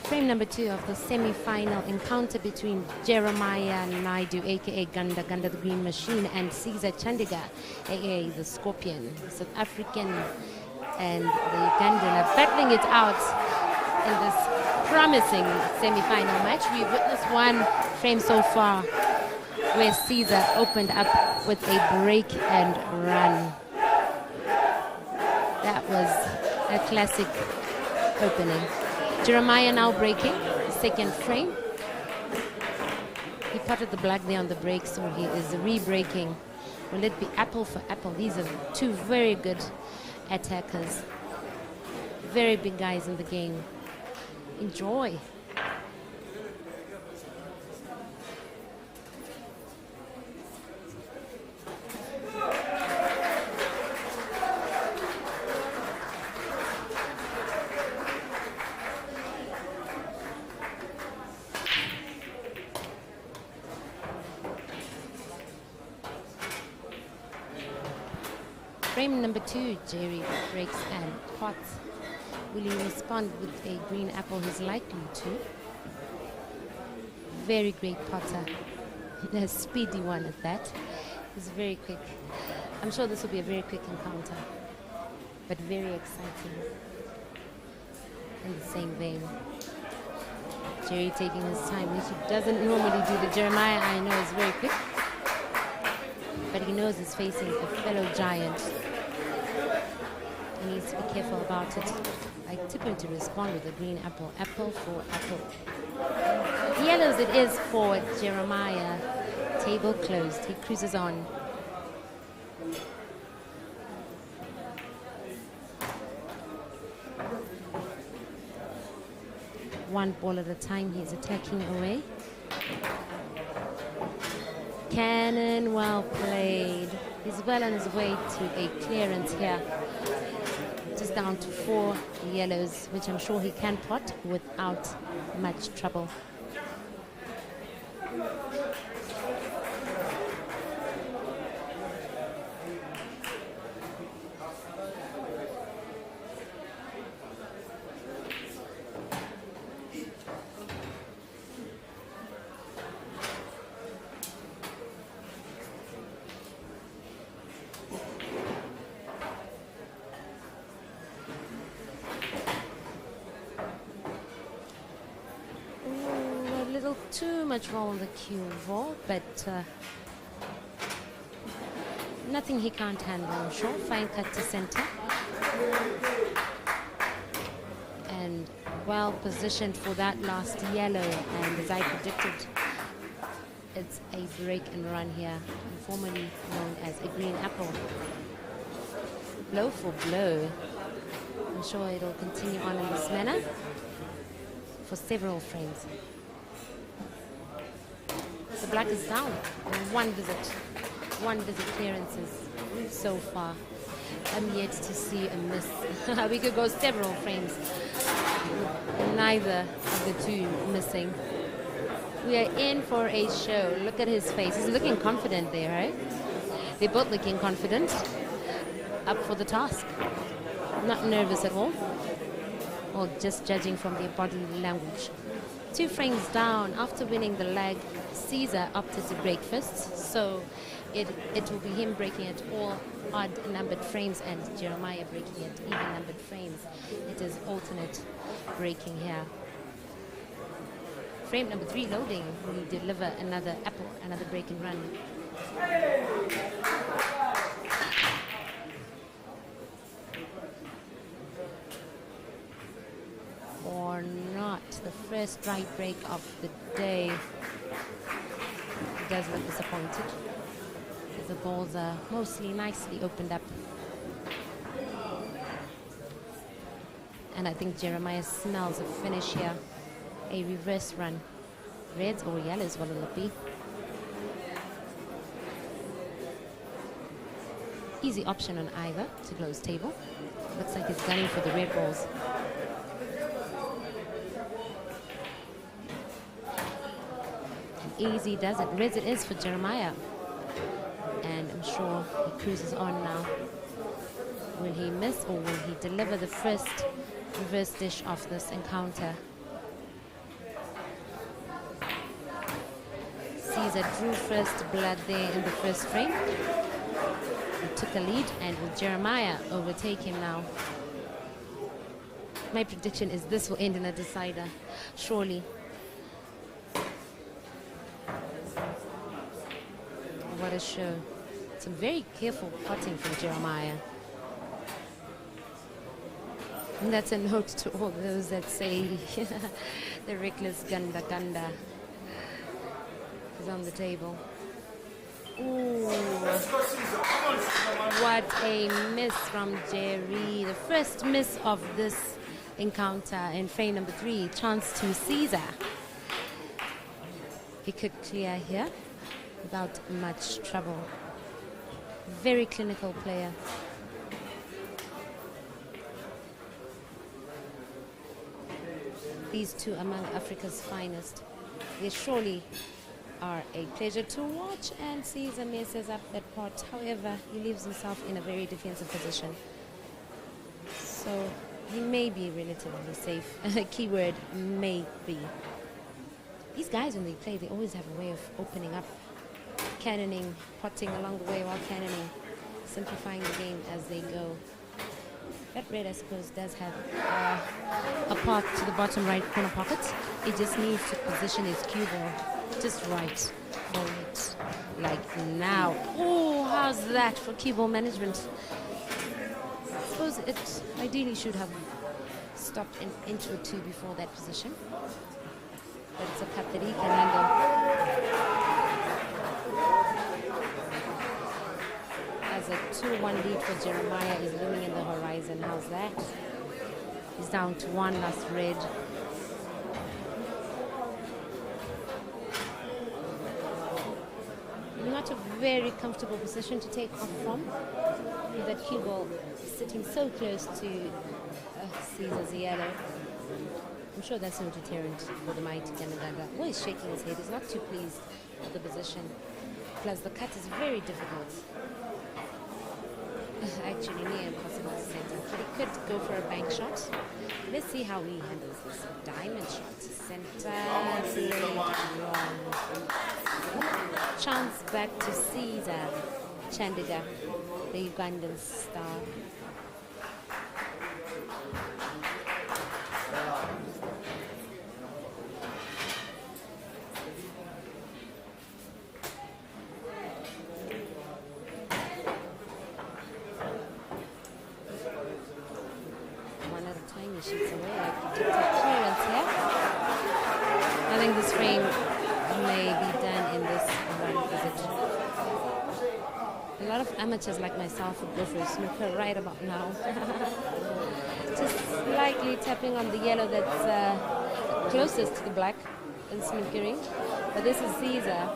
Frame number 2 of the semi-final encounter between Jeremiah Naidu, aka Ganda the Green Machine, and Caesar Chandiga, aka the Scorpion. South African and the Ugandan are battling it out in this promising semi-final match. We've witnessed one frame so far where Caesar opened up with a break and run. That was a classic opening. Jeremiah now breaking, the second frame. He potted the black there on the break, so he is re-breaking. Will it be apple for apple? These are two very good attackers. Very big guys in the game. Enjoy. Frame number 2, Jerry breaks and pots. Will he respond with a green apple? He's likely to. Very great potter. A speedy one at that. He's very quick. I'm sure this will be a very quick encounter, but very exciting in the same vein. Jerry taking his time, which he doesn't normally do. The Jeremiah, I know, is very quick, but he knows he's facing a fellow giant. He needs to be careful about it. I tip him to respond with a green apple. Apple for apple. Yellows it is for Jeremiah. Table closed. He cruises on. One ball at a time. He's attacking away. Cannon, well played. He's well on his way to a clearance here. Just down to 4 yellows, which I'm sure he can pot without much trouble. Too much roll on the cue ball, but nothing he can't handle, I'm sure. Fine cut to center. And well positioned for that last yellow. And as I predicted, it's a break and run here, formerly known as a green apple. Blow for blow. I'm sure it'll continue on in this manner for several frames. The black is down. One visit clearances so far. I'm yet to see a miss. We could go several frames with neither of the two missing. We are in for a show. Look at his face. He's looking confident there, right? They're both looking confident. Up for the task. Not nervous at all. Or just judging from their body language. 2 frames down after winning the leg. Caesar opted to break first, so it will be him breaking at all odd numbered frames and Jeremiah breaking at even numbered frames. It is alternate breaking here. Frame number 3 loading. We deliver another apple, another break and run. Or not. The first right break of the day. He does look disappointed. The balls are mostly nicely opened up. And I think Jeremiah smells a finish here. A reverse run. Reds or yellows, what will it be? Easy option on either to close table. Looks like he's gunning for the red balls. And easy does it. Reds it is for Jeremiah. And I'm sure he cruises on now. Will he miss or will he deliver the first reverse dish of this encounter? Caesar drew first blood there in the first frame. He took a lead, and will Jeremiah overtake him now? My prediction is this will end in a decider, surely. What a show. Some very careful potting from Jeremiah. And that's a note to all those that say the reckless ganda is on the table. Ooh, what a miss from Jerry. The first miss of this encounter in frame number 3. Chance to Caesar. He could clear here without much trouble. Very clinical player. These two among Africa's finest. They surely are a pleasure to watch, and Caesar messes up that pot. However, he leaves himself in a very defensive position. So he may be relatively safe. Keyword, may be. These guys, when they play, they always have a way of opening up, cannoning, potting along the way while cannoning, simplifying the game as they go. That red, I suppose, does have a path to the bottom right corner pocket. It just needs to position his cue ball just right for it, like now. Oh, how's that for cue ball management? I suppose it ideally should have stopped an inch or two before that position. But it's a cut that he can handle. As a 2-1 lead for Jeremiah is looming in the horizon. How's that? He's down to one last red. Not a very comfortable position to take off from, with that cue ball sitting so close to Caesar's yellow. I'm sure that's no deterrent for the mighty Canada. Oh, he's shaking his head. He's not too pleased with the position. Plus, the cut is very difficult. Actually, near impossible to center. But he could go for a bank shot. Let's see how he handles this. Diamond shot. Center. Wrong. Chance back to Caesar Chandiga, the Ugandan star. One at a time, he shoots away like predicted clearance here. I think this frame may be done in this one visit. A lot of amateurs like myself would go for a snooker right about now. Just slightly tapping on the yellow that's closest to the black in snookering. But this is Caesar.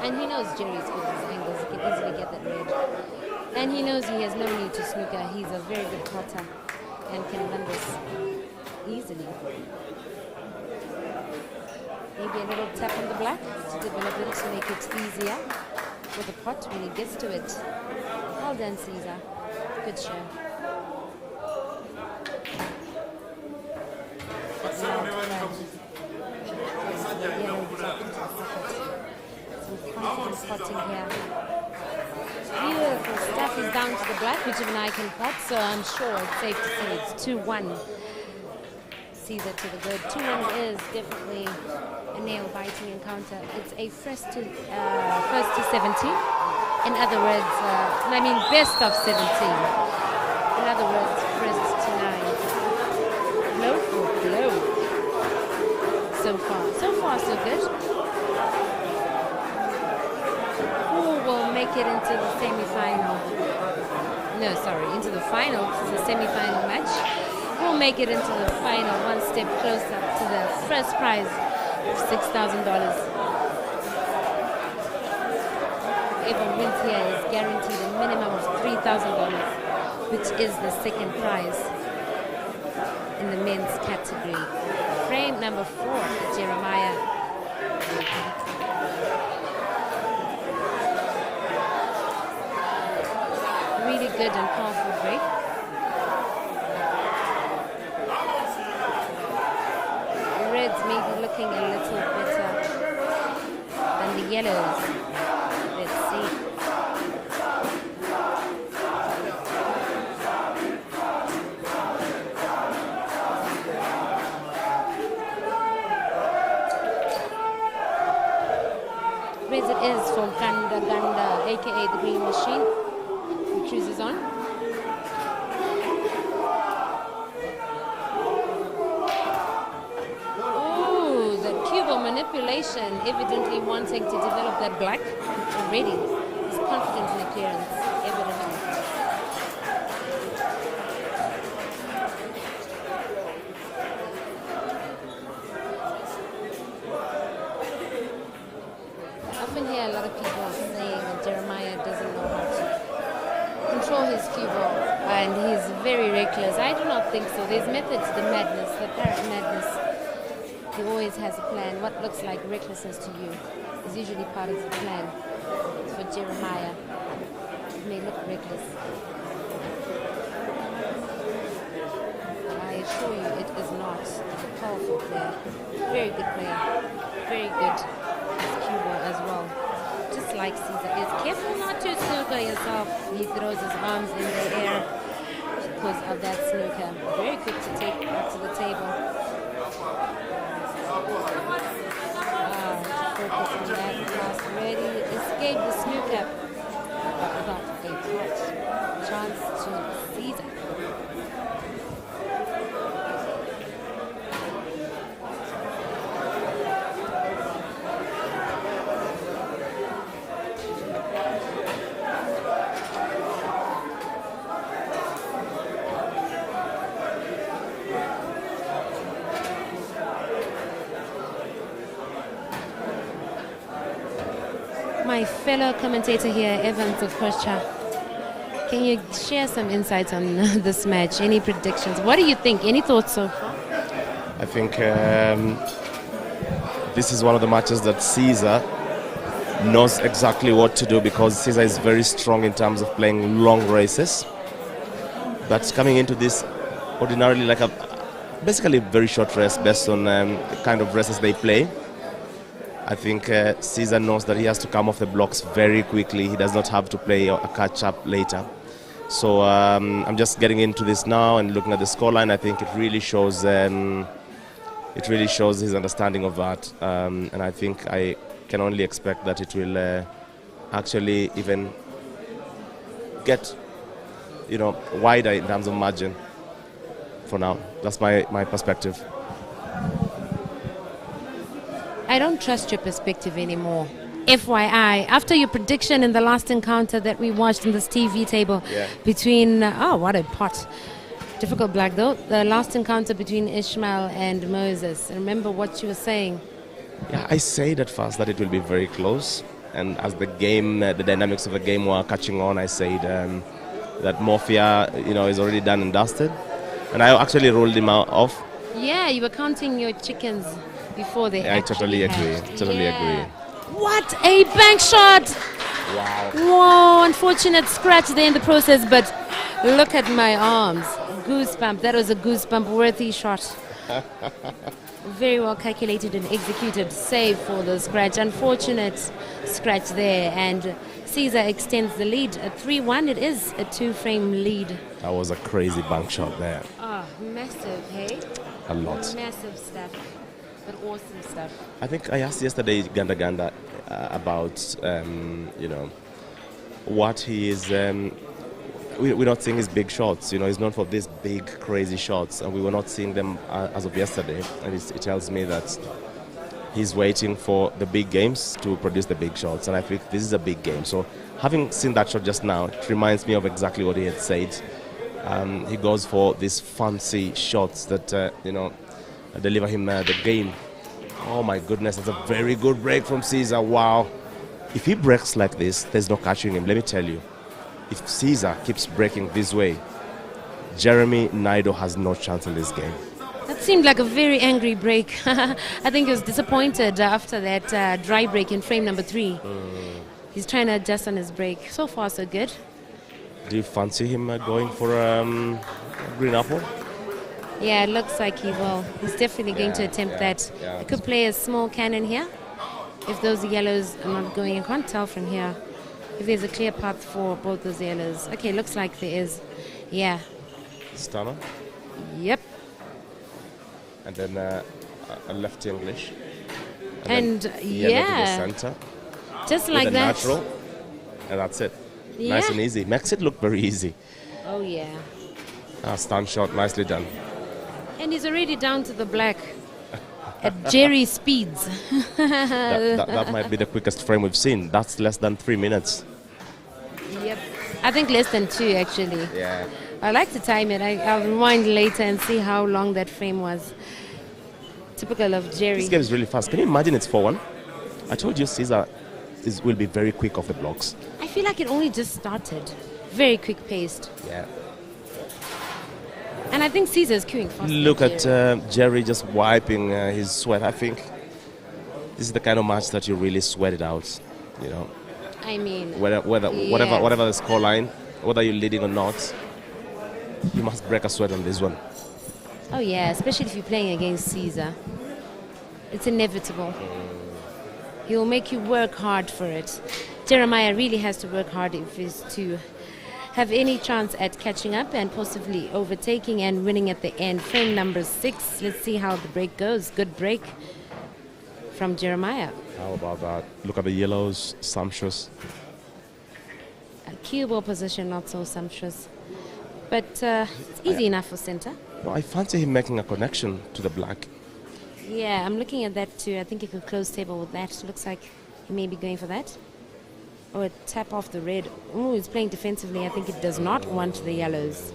And he knows Jerry's good at his angles. He can easily get that red. And he knows he has no need to snooker. He's a very good potter and can run this easily. Maybe a little tap on the black to develop it to make it easier for the pot when he gets to it. Well done, Caesar. Good show. Some confident potting here. Beautiful stuff. He's down to the black, which even I can pot, so I'm sure it's safe to say it's 2-1. Caesar to the good. 2-1 is definitely a nail-biting encounter. It's a first to 17. In other words, best of 17. In other words, first to 9. Blow for blow. So far, so good. Who will make it into the semi-final? No, sorry, into the final. It's a semi-final match. Who will make it into the final, one step closer to the first prize of $6,000. Whoever wins here is guaranteed a minimum of $3,000, which is the second prize in the men's category. Frame number 4, Jeremiah. Really good and powerful break. The reds may be looking a little better than the yellows. Let's see. Reds it is for Ganda, aka the green machine. Cruises on. Oh, the cubal manipulation, evidently wanting to develop that black already. He's confident in the clearance, evidently. I often hear a lot of people saying that Jeremiah doesn't know how to control his cue ball, and he's very reckless. I do not think so. There's method to the madness, the parrot madness. He always has a plan. What looks like recklessness to you is usually part of the plan. For Jeremiah, it may look reckless, but I assure you it is not. He's a powerful player, very good player, very good his cue ball as well. Just like Caesar is. Careful not to snooker yourself. He throws his arms in the air because of that snooker. Very quick to take back to the table. Focus on that pass. Ready. Escape the snooker. But without a touch. Chance to Caesar. My fellow commentator here, Evans of Kocha, can you share some insights on this match? Any predictions? What do you think? Any thoughts so far? I think this is one of the matches that Caesar knows exactly what to do, because Caesar is very strong in terms of playing long races. But coming into this ordinarily like basically a very short race based on the kind of races they play, I think Caesar knows that he has to come off the blocks very quickly. He does not have to play a catch-up later. So I'm just getting into this now and looking at the scoreline. I think it really shows his understanding of that. And I think I can only expect that it will actually even get wider in terms of margin for now. That's my perspective. I don't trust your perspective anymore. FYI, after your prediction in the last encounter that we watched on this TV table between, what a pot. Difficult black though. The last encounter between Ishmael and Moses. Remember what you were saying? Yeah, I said at first that it will be very close. And as the game, the dynamics of the game were catching on, I said that Mafia, is already done and dusted. And I actually ruled him off. Yeah, you were counting your chickens before they I totally agree. Agree. What a bank shot! Wow. Whoa, unfortunate scratch there in the process, but look at my arms. Goosebump. That was a goosebump-worthy shot. Very well calculated and executed, save for the scratch. Unfortunate scratch there, and Caesar extends the lead. At 3-1, it is a 2-frame lead. That was a crazy bank shot there. Oh, massive, hey? a lot. Massive stuff, but awesome stuff. I think I asked yesterday Ganda Ganda about, what he is. We're not seeing his big shots. He's known for these big, crazy shots, and we were not seeing them as of yesterday. And it tells me that he's waiting for the big games to produce the big shots, and I think this is a big game. So having seen that shot just now, it reminds me of exactly what he had said. He goes for these fancy shots that, deliver him the game. Oh my goodness, that's a very good break from Caesar. Wow. If he breaks like this, there's no catching him. Let me tell you. If Caesar keeps breaking this way, Jeremy Naido has no chance in this game. That seemed like a very angry break. I think he was disappointed after that dry break in frame number 3. He's trying to adjust on his break. So far, so good. Do you fancy him going for a green apple? Yeah, it looks like he will. He's definitely going to attempt that. He could play a small cannon here. If those yellows are not going, you can't tell from here if there's a clear path for both those yellows. Okay, looks like there is. Yeah. Stunner. Yep. And then a left English. And yellow to yeah. the center. Just With like a that. natural. And that's it. Yeah. Nice and easy. Makes it look very easy. Oh, yeah. Stun shot, nicely done. And he's already down to the black at Jerry speeds. that might be the quickest frame we've seen. That's less than 3 minutes. Yep. I think less than 2, actually. Yeah. I like to time it. I'll rewind later and see how long that frame was. Typical of Jerry. This game is really fast. Can you imagine it's 4-1? I told you Caesar will be very quick off the blocks. I feel like it only just started. Very quick paced. Yeah. And I think Caesar's queuing fast. Look at Jerry just wiping his sweat. I think this is the kind of match that you really sweat it out. I mean, whatever the scoreline, whether you're leading or not, you must break a sweat on this one. oh yeah, especially if you're playing against Caesar. It's inevitable. He'll make you work hard for it. Jeremiah really has to work hard if he's to have any chance at catching up and possibly overtaking and winning at the end. Frame number 6. Let's see how the break goes. Good break from Jeremiah. How about that? Look at the yellows, sumptuous. A cue ball position, not so sumptuous. But it's easy enough for center. No, I fancy him making a connection to the black. Yeah, I'm looking at that too. I think he could close table with that. Looks like he may be going for that. Or a tap off the red. Oh, he's playing defensively. I think he does not want the yellows.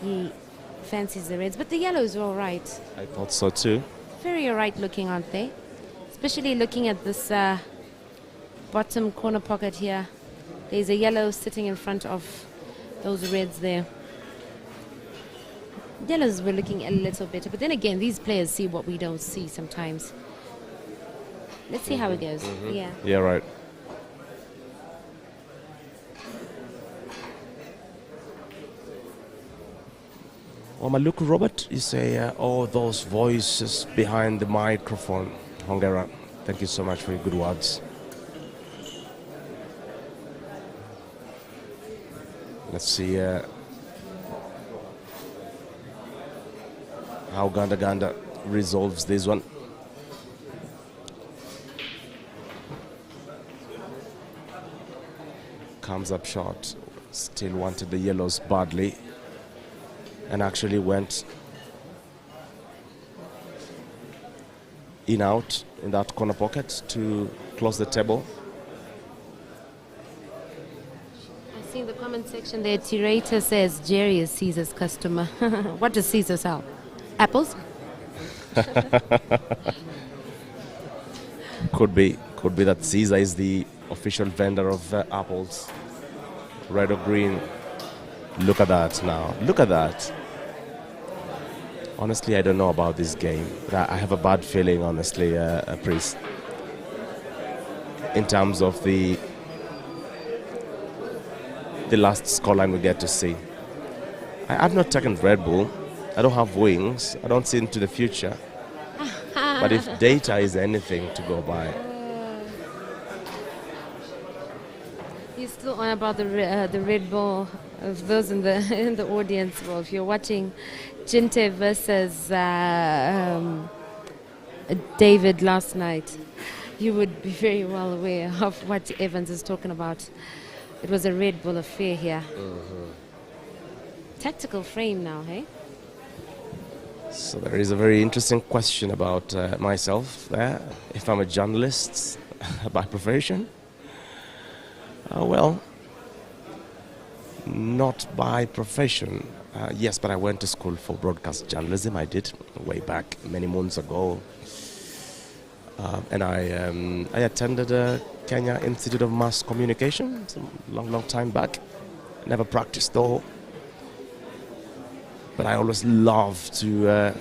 He fancies the reds, but the yellows are all right. I thought so too. Very all right looking, aren't they? Especially looking at this bottom corner pocket here. There's a yellow sitting in front of those reds there. Yellows were looking a little better, but then again, these players see what we don't see sometimes. Let's see how it goes. Yeah. Yeah, right. Well, Maluku Robert, you say, those voices behind the microphone. Hongera, thank you so much for your good words. Let's see how Ganda Ganda resolves this one. Comes up short, still wanted the yellows badly, and actually went in out in that corner pocket to close the table. I see in the comment section there, Tirata says Jerry is Caesar's customer. What does Caesar sell? Apples? Could be that Caesar is the official vendor of apples, red or green. Look at that now. Look at that. Honestly, I don't know about this game. I have a bad feeling, honestly, Priest, in terms of the last scoreline we get to see. I've not taken Red Bull. I don't have wings. I don't see into the future. But if data is anything to go by. He's still on about the Red Bull. Of those in the in the audience, well, if you're watching Jinte versus David last night, you would be very well aware of what Evans is talking about. It was a Red Bull affair here. Tactical frame now, hey? So there is a very interesting question about myself there. If I'm a journalist by profession? Well, not by profession. Yes, but I went to school for broadcast journalism. I did way back many months ago. And I attended Kenya Institute of Mass Communication a long time back. Never practiced though. But I always love to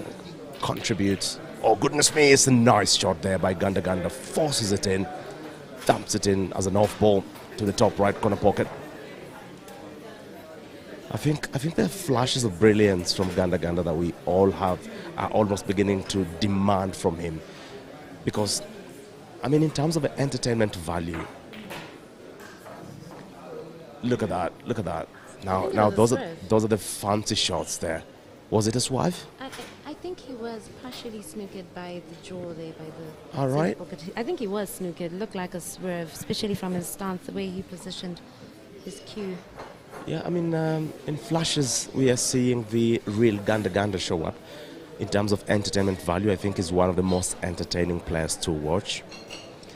contribute. Oh, goodness me, it's a nice shot there by Ganda Ganda. Forces it in, thumps it in as an off ball to the top right corner pocket. I think there are flashes of brilliance from Ganda Ganda that we all are almost beginning to demand from him. Because, I mean, in terms of entertainment value, look at that. Now those are the fancy shots there. Was it a swerve? I think he was partially snookered by the jaw there, by the... All right. pocket. I think he was snookered. It looked like a swerve, especially from his stance, the way he positioned his cue. Yeah, I mean, in flashes, we are seeing the real Ganda Ganda show up. In terms of entertainment value, I think he's one of the most entertaining players to watch.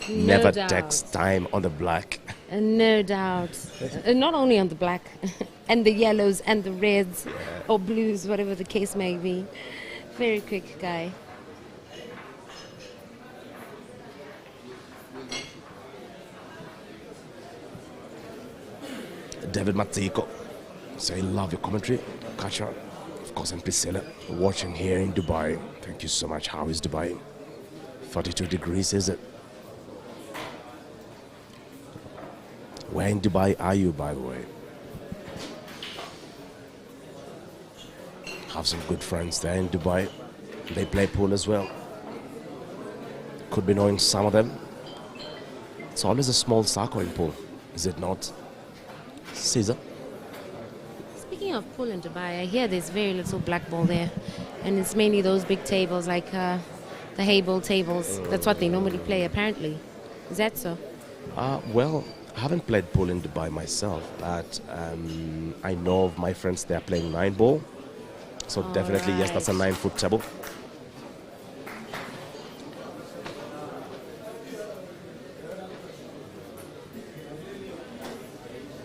Never takes time on the black. No doubt. Not only on the black, and the yellows and the reds, or blues, whatever the case may be. Very quick guy. David Matiko, say love your commentary. Kasha, of course, and Priscilla, watching here in Dubai. Thank you so much. How is Dubai? 42 degrees, is it? Where in Dubai are you, by the way? Have some good friends there in Dubai. They play pool as well. Could be knowing some of them. It's always a small circle in pool, is it not? Caesar? Speaking of pool in Dubai, I hear there's very little black ball there. And it's mainly those big tables like the hay ball tables. That's what they normally play, apparently. Is that so? Well, I haven't played pool in Dubai myself, but I know of my friends they are playing 9-ball. So definitely, yes, that's a 9-foot table.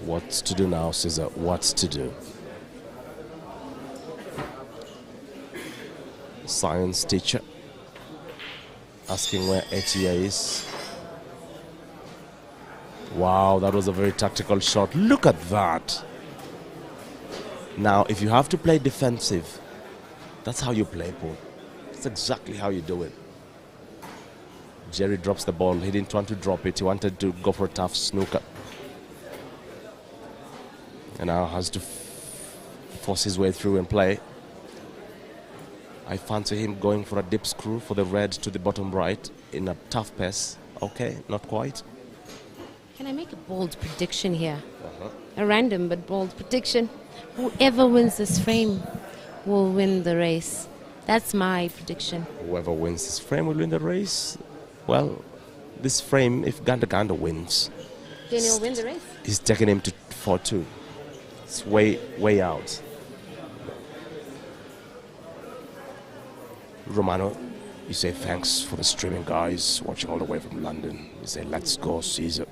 What's to do now, Caesar? What's to do? Science teacher asking where Etia is. Wow, that was a very tactical shot. Look at that. Now, if you have to play defensive, that's how you play pool. That's exactly how you do it. Jerry drops the ball. He didn't want to drop it. He wanted to go for a tough snooker. And now has to force his way through and play. I fancy him going for a dip screw for the red to the bottom right in a tough pass. Okay, not quite. Can I make a bold prediction here? A random but bold prediction. Whoever wins this frame will win the race. That's my prediction. Whoever wins this frame will win the race. Well, this frame, if Ganda Ganda wins, Then he'll win the race. he's taking him to 4-2. It's way out. Romano, you say thanks for the streaming, guys, watching all the way from London. You say let's go, Caesar.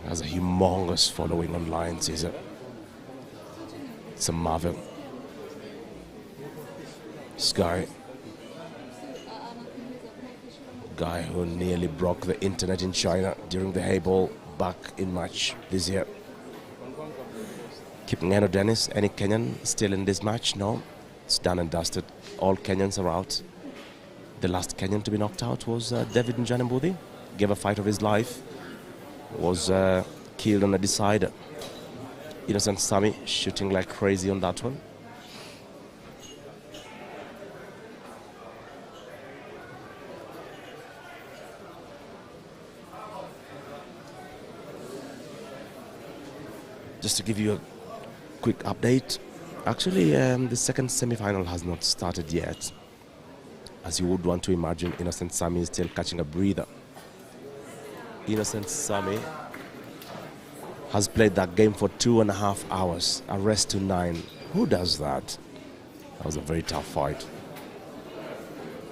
Has a humongous following online, Caesar. It's a marvel. This guy who nearly broke the internet in China during the hay ball back in March this year. Keeping Eno Dennis, any Kenyan still in this match? No, it's done and dusted. All Kenyans are out. The last Kenyan to be knocked out was David Mchana. Gave a fight of his life. Was killed on a decider. Innocent Sami shooting like crazy on that one. just to give you a quick update. Actually, the second semi-final has not started yet. As you would want to imagine, Innocent Sami is still catching a breather. Innocent Sami has played that game for 2.5 hours, a rest to 9. Who does that? That was a very tough fight.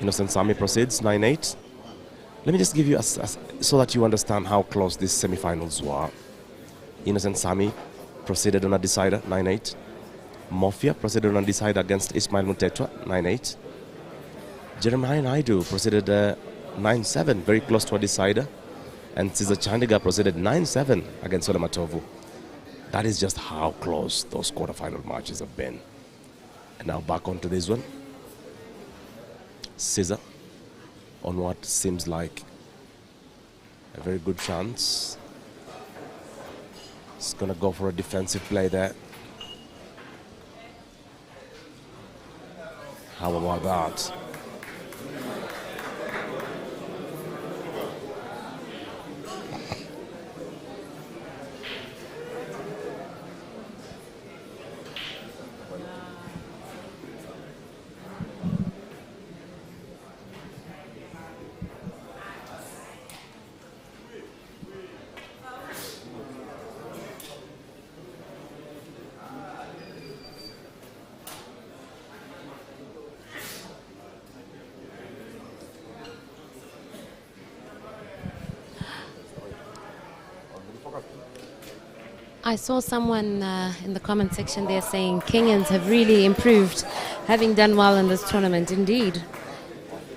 Innocent Sami proceeds 9-8. Let me just give you so that you understand how close these semi-finals were. Innocent Sami proceeded on a decider 9-8. Mafia proceeded on a decider against Ismail Mutetwa 9-8. Jeremiah Naidu proceeded 9-7, very close to a decider. And Caesar Chandiga proceeded 9-7 against Olamatovu. That is just how close those quarterfinal matches have been. And now back onto this one. Caesar on what seems like a very good chance. He's going to go for a defensive play there. How about that? I saw someone in the comment section there saying Kenyans have really improved, having done well in this tournament. Indeed.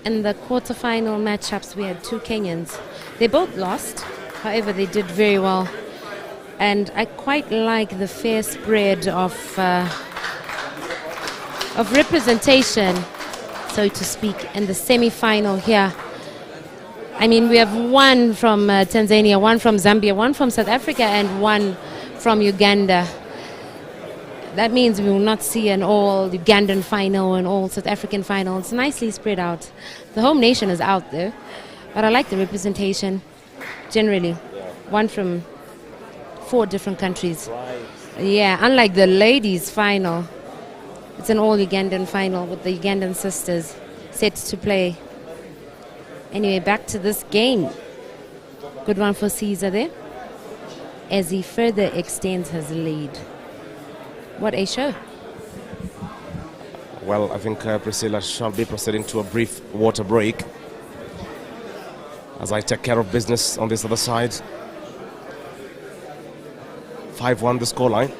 In the quarterfinal matchups, we had 2 Kenyans. They both lost, however, they did very well. And I quite like the fair spread of representation, so to speak, in the semi-final here. I mean, we have one from Tanzania, one from Zambia, one from South Africa, and one from Uganda. That means we will not see an all Ugandan final and all South African final. It's nicely spread out. The home nation is out there, but I like the representation generally. One from 4 different countries. Right. Yeah, unlike the ladies' final, it's an all Ugandan final with the Ugandan sisters set to play. Anyway, back to this game. Good one for Caesar there, as he further extends his lead. What a show. Well, I think Priscilla shall be proceeding to a brief water break as I take care of business on this other side. 5-1 the scoreline.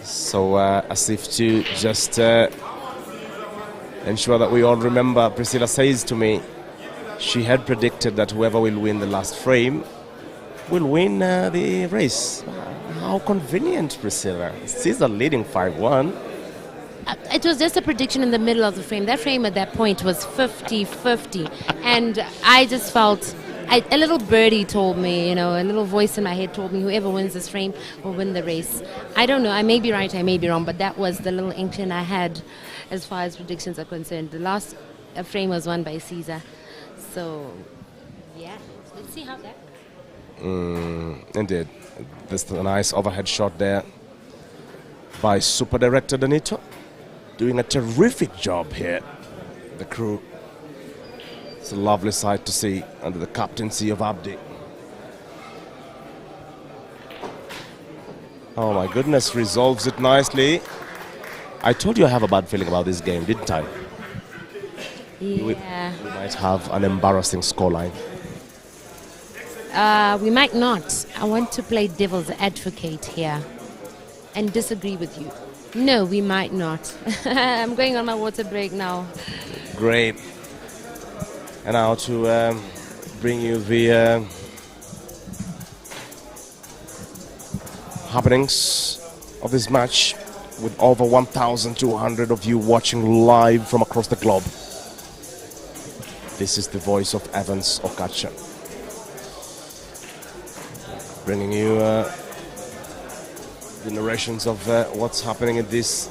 So as if to just ensure that we all remember, Priscilla says to me she had predicted that whoever will win the last frame will win the race. How convenient, Priscilla. Caesar leading 5-1. It was just a prediction in the middle of the frame. That frame at that point was 50-50. And I just felt, a little birdie told me, you know, a little voice in my head told me whoever wins this frame will win the race. I don't know. I may be right, I may be wrong, but that was the little inkling I had as far as predictions are concerned. The last frame was won by Caesar. So, yeah, let's see how that goes. Indeed. There's a nice overhead shot there by Super Director Danito. Doing a terrific job here. The crew. It's a lovely sight to see under the captaincy of Abdi. Oh my goodness, resolves it nicely. I told you I have a bad feeling about this game, didn't I? Yeah. We might have an embarrassing scoreline. We might not. I want to play devil's advocate here and disagree with you. No, we might not. I'm going on my water break now. Great. And now to bring you the happenings of this match with over 1,200 of you watching live from across the globe. This is the voice of Evans Okacha, bringing you the narrations of what's happening in this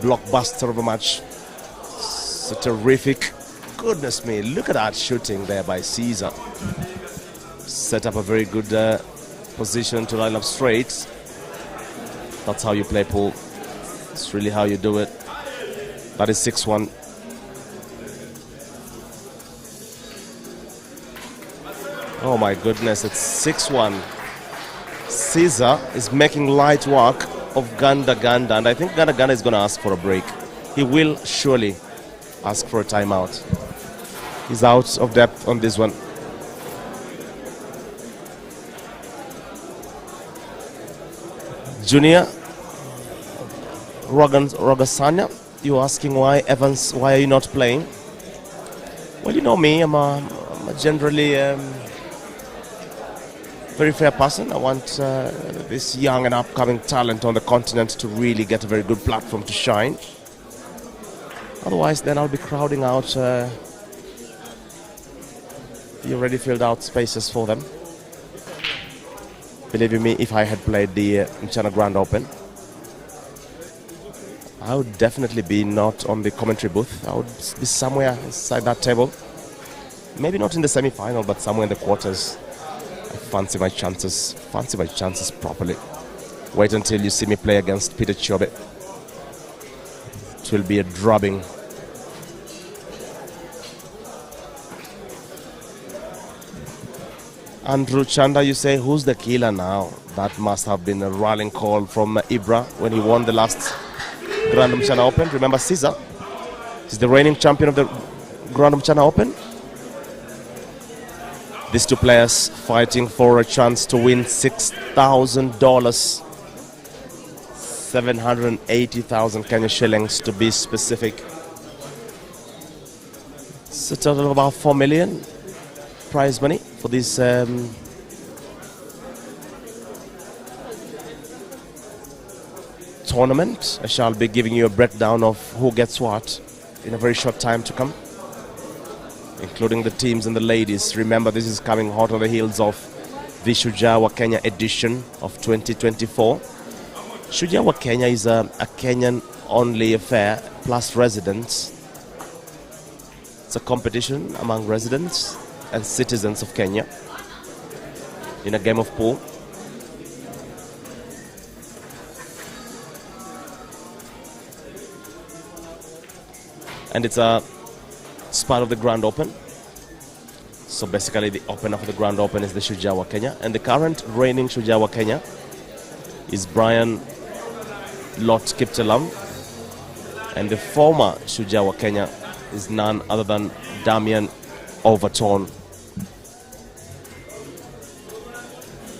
blockbuster of a match. It's a terrific, goodness me, look at that shooting there by Caesar. Set up a very good position to line up straight. That's how you play pool. It's really how you do it. That is 6-1. Oh my goodness, it's 6-1. Caesar is making light work of Ganda, and I think Ganda is going to ask for a break. He will surely ask for a timeout. He's out of depth on this one. Junior Rogasanya, you're asking why Evans, why are you not playing? Well, you know me, I'm a generally very fair person. I want this young and upcoming talent on the continent to really get a very good platform to shine. Otherwise, then I'll be crowding out the already filled out spaces for them. Believe you me, if I had played the Mchana Grand Open, I would definitely be not on the commentary booth. I would be somewhere inside that table. Maybe not in the semi-final, but somewhere in the quarters. I fancy my chances properly. Wait until you see me play against Peter Chobe. It will be a drubbing. Andrew Chanda, you say, who's the killer now? That must have been a rallying call from Ibra when he won the last Grand Mchana Open. Remember Caesar? He's the reigning champion of the Grand Mchana Open. These two players fighting for a chance to win $6,000. 780,000 Kenya shillings to be specific. It's a total of about 4 million prize money for this tournament. I shall be giving you a breakdown of who gets what in a very short time to come, including the teams and the ladies. Remember, this is coming hot on the heels of the Shujaa wa Kenya edition of 2024. Shujaa wa Kenya is a Kenyan-only affair, plus residents. It's a competition among residents and citizens of Kenya in a game of pool. And it's part of the Grand Open. So basically the opener for the Grand Open is the Shujaa wa Kenya. And the current reigning Shujaa wa Kenya is Brian Lot Kiptelam. And the former Shujaa wa Kenya is none other than Damian Overton.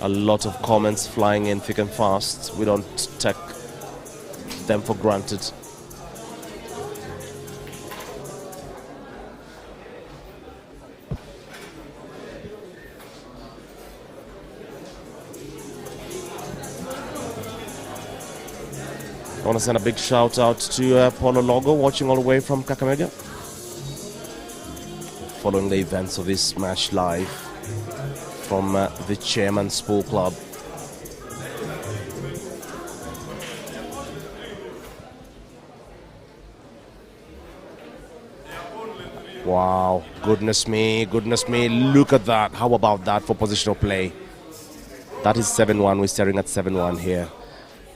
A lot of comments flying in thick and fast. We don't take them for granted. I want to send a big shout out to Paulo Logo, watching all the way from Kakamega, following the events of this match live from the Chairman's Pool Club. Wow, goodness me, look at that. How about that for positional play? That is 7-1, we're staring at 7-1 here.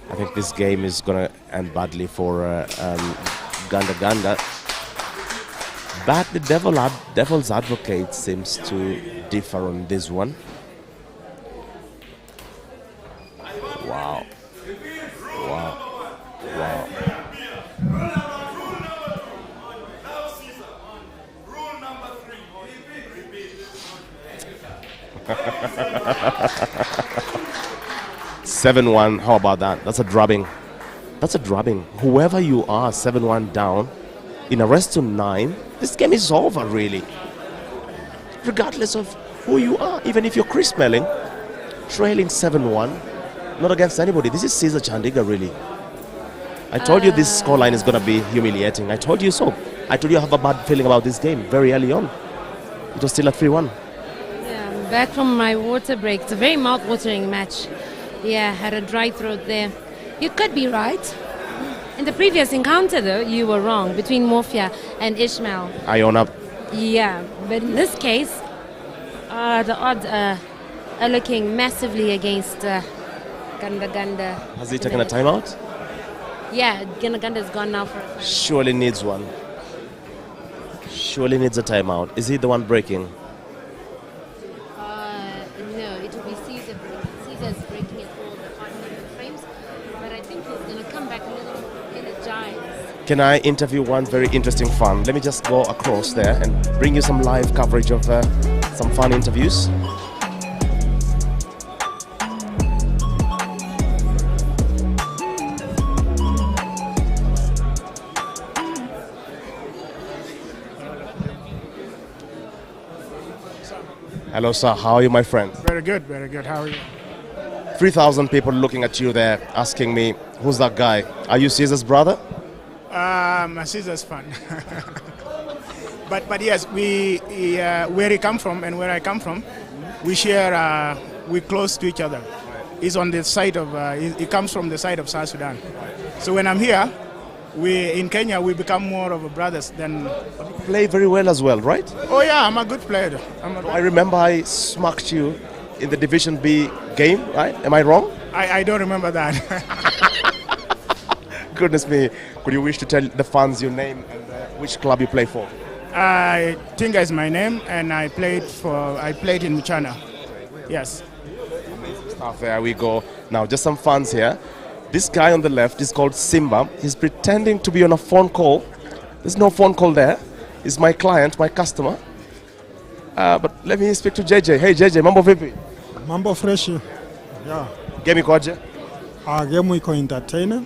I think this game is going to end badly for Ganda. But the devil's advocate seems to differ on this one. Wow. 7-1, how about that? That's a drubbing. Whoever you are, 7-1 down, in a rest to 9, this game is over, really. Regardless of who you are, even if you're Chris Melling, trailing 7-1, not against anybody. This is Caesar Chandiga, really. I told you this scoreline is going to be humiliating. I told you so. I told you I have a bad feeling about this game very early on. It was still a 3-1. Yeah, I'm back from my water break. It's a very mouth-watering match. Yeah, had a dry throat there. You could be right. In the previous encounter, though, you were wrong between Morphia and Ishmael. I own up. Yeah, but in this case, the odds are looking massively against Ganda Ganda. Has he taken a timeout? Yeah, Ganda Ganda is gone now for a time. Surely needs one. Surely needs a timeout. Is he the one breaking? No, it will be Caesar breaking. Caesar's breaking at all the odd number frames, but I think he's going to come back a little energized. Can I interview one very interesting fan? Let me just go across there and bring you some live coverage of some fun interviews. Hello, sir. How are you, my friend? Very good, very good. How are you? 3,000 people looking at you there, asking me, who's that guy? Are you Caesar's brother? My sister's fun. but yes, we where he come from and where I come from, we share. We're close to each other. He's on the side of. He comes from the side of South Sudan. So when I'm here, we in Kenya we become more of a brothers than. Play very well as well, right? Oh yeah, I'm a good player. I remember I smacked you in the Division B game, right? Am I wrong? I don't remember that. Goodness me. Could you wish to tell the fans your name and which club you play for? I think is my name, and I played in Mchana. Yes. There we go. Now, just some fans here. This guy on the left is called Simba. He's pretending to be on a phone call. There's no phone call there. He's my client, my customer. But let me speak to JJ. Hey JJ, mambo vipi? Mambo fresh. Yeah. Game ikoje? Game iko entertainer.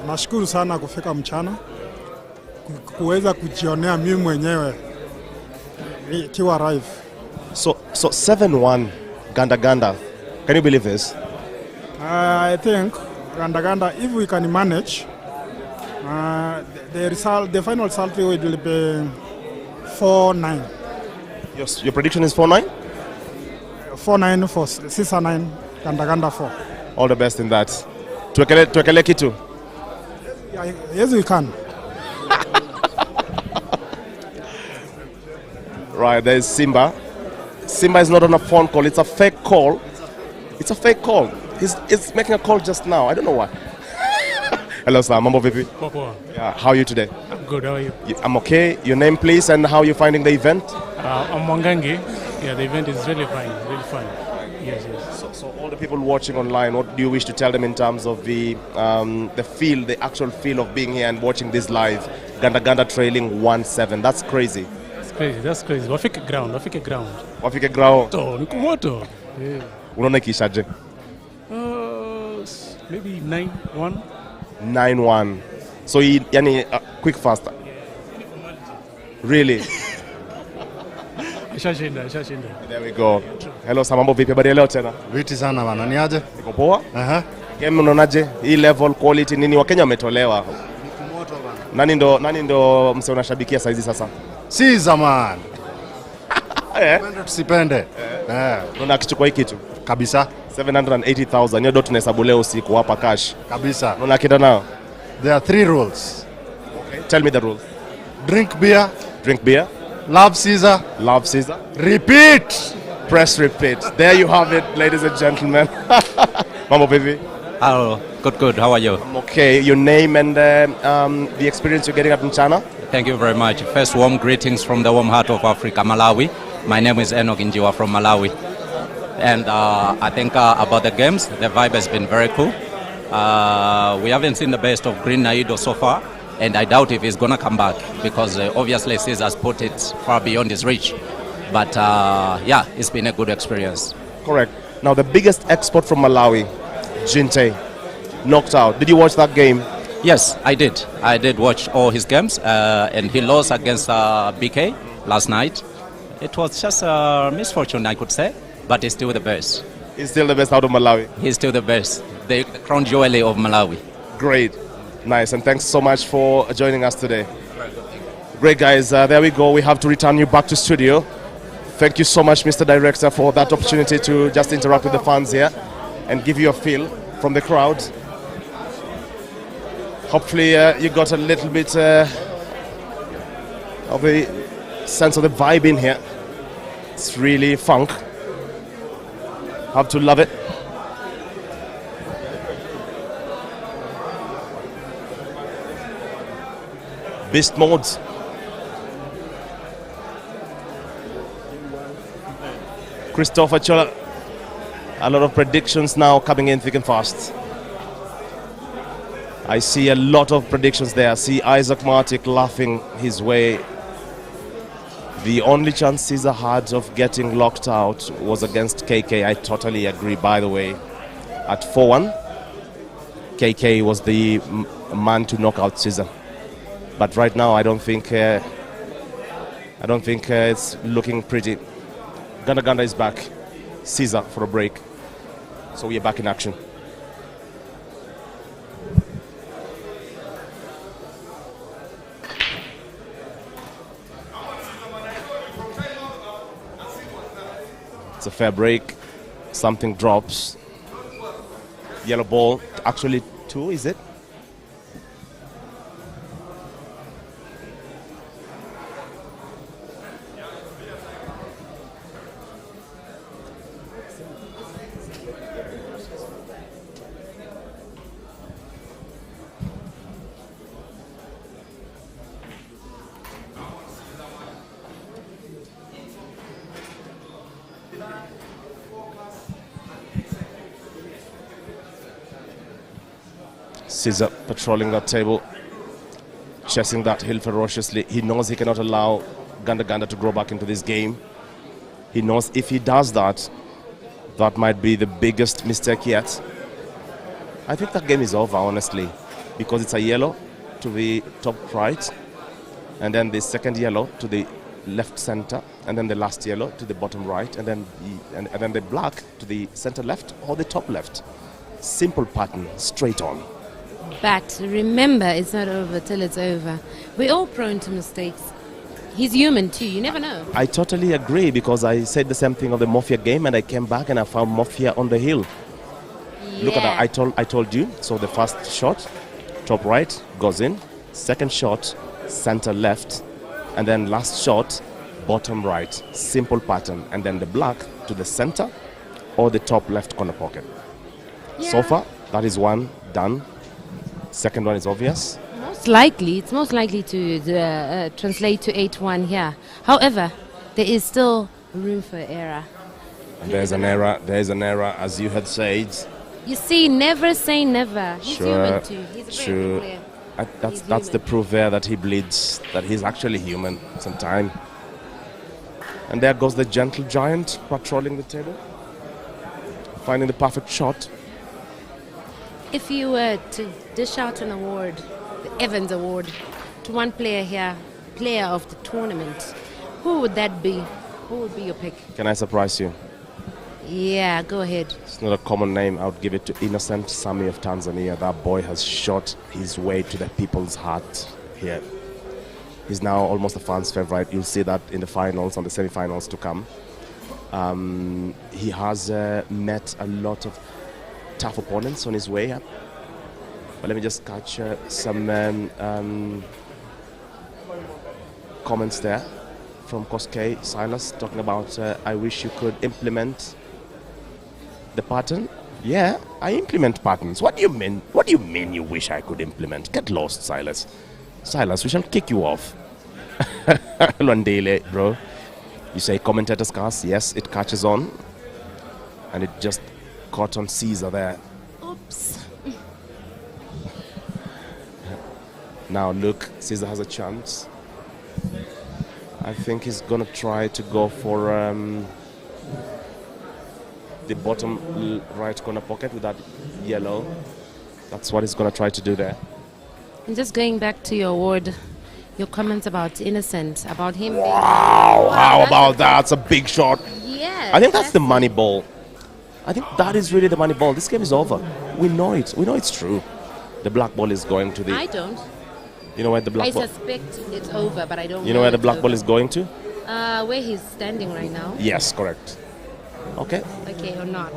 Nashukuru sana kufika Mchana. Kuweza kujionea mimi mwenyewe kiwa live. So 7-1 Ganda Ganda. Can you believe this? I think Ganda Ganda, if we can manage, the final result will be 4-9. Your prediction is 4-9? 4-9 for 6-9, Ganda Ganda 4. All the best in that. Tuwekele kitu. Yeah, yes, we can. Right, there's Simba. Simba is not on a phone call. It's a fake call. It's a fake call. He's making a call just now. I don't know why. Hello, sir. Mambo vipi? Popo. Yeah, how are you today? I'm good. How are you? I'm okay. Your name, please, and how are you finding the event? I'm Mwangangi. Yeah, the event is really fine. Really fun. Yes. So all the people watching online, what do you wish to tell them in terms of the feel, the actual feel of being here and watching this live? Ganda Ganda trailing 1-7. That's crazy. That's crazy. Wafike ground. Wafike ground. Nikumoto. Yeah. Unaona ikishaje? Maybe 9-1. 9-1. So yani quick faster. Really? Ishashinda. There we go. Hello, mambo vipi? Habari leo tena? Viti sana bana. Ni aje? Niko poa? Game unaonaje? Hii level quality nini Wakenya wametolewa? Moto bana. Nani ndo mse unashabikia saizi sasa? Si zaman. Pende tusipende. Unaona akichukua hiki kitu Kabisa. 780,000. Hiyo ndo tunahesabu leo usiku hapa cash. Kabisa. Unaona kinda nao? There are 3 rules. Okay. Tell me the rules. Drink beer. Drink beer. Love Caesar. Love Caesar. Repeat. Press repeat. There you have it, ladies and gentlemen. Mambo vipi? Hello, good. How are you? I'm okay. Your name and the experience you're getting at Mchana? Thank you very much. First, warm greetings from the warm heart of Africa, Malawi. My name is Enoch Njiwa from Malawi. And I think about the games, the vibe has been very cool. We haven't seen the best of Green Naido so far, and I doubt if he's going to come back because obviously Caesar's put it far beyond his reach. But yeah, it's been a good experience. Correct. Now, the biggest export from Malawi, Jinte, knocked out. Did you watch that game? Yes, I did. I did watch all his games, and he lost against BK last night. It was just a misfortune, I could say, but he's still the best. He's still the best out of Malawi. He's still the best. The crown jewel of Malawi. Great. Nice. And thanks so much for joining us today. Great, guys. There we go. We have to return you back to studio. Thank you so much, Mr. Director, for that opportunity to just interact with the fans here and give you a feel from the crowd. Hopefully you got a little bit of the sense of the vibe in here. It's really funk. Have to love it. Beast modes. Christopher Chola. A lot of predictions now coming in thick and fast. I see a lot of predictions there. I see Isaac Martik laughing his way. The only chance Caesar had of getting locked out was against KK. I totally agree, by the way. At 4-1, KK was the man to knock out Caesar. But right now, I don't think it's looking pretty. Ganda Ganda is back. Caesar for a break. So we are back in action. It's a fair break. Something drops. Yellow ball. Actually 2, is it? Caesar patrolling that table, chasing that hill ferociously. He knows he cannot allow Ganda Ganda to grow back into this game. He knows if he does that, that might be the biggest mistake yet. I think that game is over, honestly, because it's a yellow to the top right, and then the second yellow to the left center, and then the last yellow to the bottom right, and then the black to the center left or the top left. Simple pattern, straight on. But remember, it's not over till it's over. We're all prone to mistakes. He's human too, you never know. I totally agree, because I said the same thing of the Mafia game, and I came back and I found Mafia on the hill. Yeah. Look at that, I told you. So the first shot, top right, goes in. Second shot, center left. And then last shot, bottom right. Simple pattern. And then the black to the center or the top left corner pocket. Yeah. So far, that is one done. Second one is obvious. It's most likely to translate to 8-1 here. However, there is still room for error. And there's an error, as you had said. You see, never say never. He's Sure, human too. He's a very sure. good player. That's the proof there that he bleeds, that he's actually human sometime. And there goes the gentle giant patrolling the table, finding the perfect shot. If you were to dish out an award, the Evans Award, to one player here, player of the tournament, who would that be? Who would be your pick? Can I surprise you? Yeah, go ahead. It's not a common name. I would give it to Innocent Sami of Tanzania. That boy has shot his way to the people's heart here. He's now almost a fan's favorite. You'll see that in the finals, on the semi-finals to come. He has met a lot of tough opponents on his way up. But let me just catch some comments there from Koske Silas talking about I wish you could implement the pattern. Yeah, I implement patterns. What do you mean? What do you mean you wish I could implement? Get lost, Silas. Silas, we shall kick you off. Lwandile, bro. You say commentator's cast. Yes, it catches on. And it just caught on Caesar there. Oops. Now look, Caesar has a chance. I think he's gonna try to go for the bottom right corner pocket with that yellow. That's what he's gonna try to do there. And just going back to your award, your comments about Innocent, about him Wow, how about that? That's a big shot. Yeah. I think that's the money ball. I think that is really the money ball. This game is over. We know it. We know it's true. The black ball is going to the... I don't. You know where the black I ball... suspect it's over, but I don't know. You know where the it's black over. ball is going to? Where he's standing right now. Yes, correct. Okay. Okay, or not.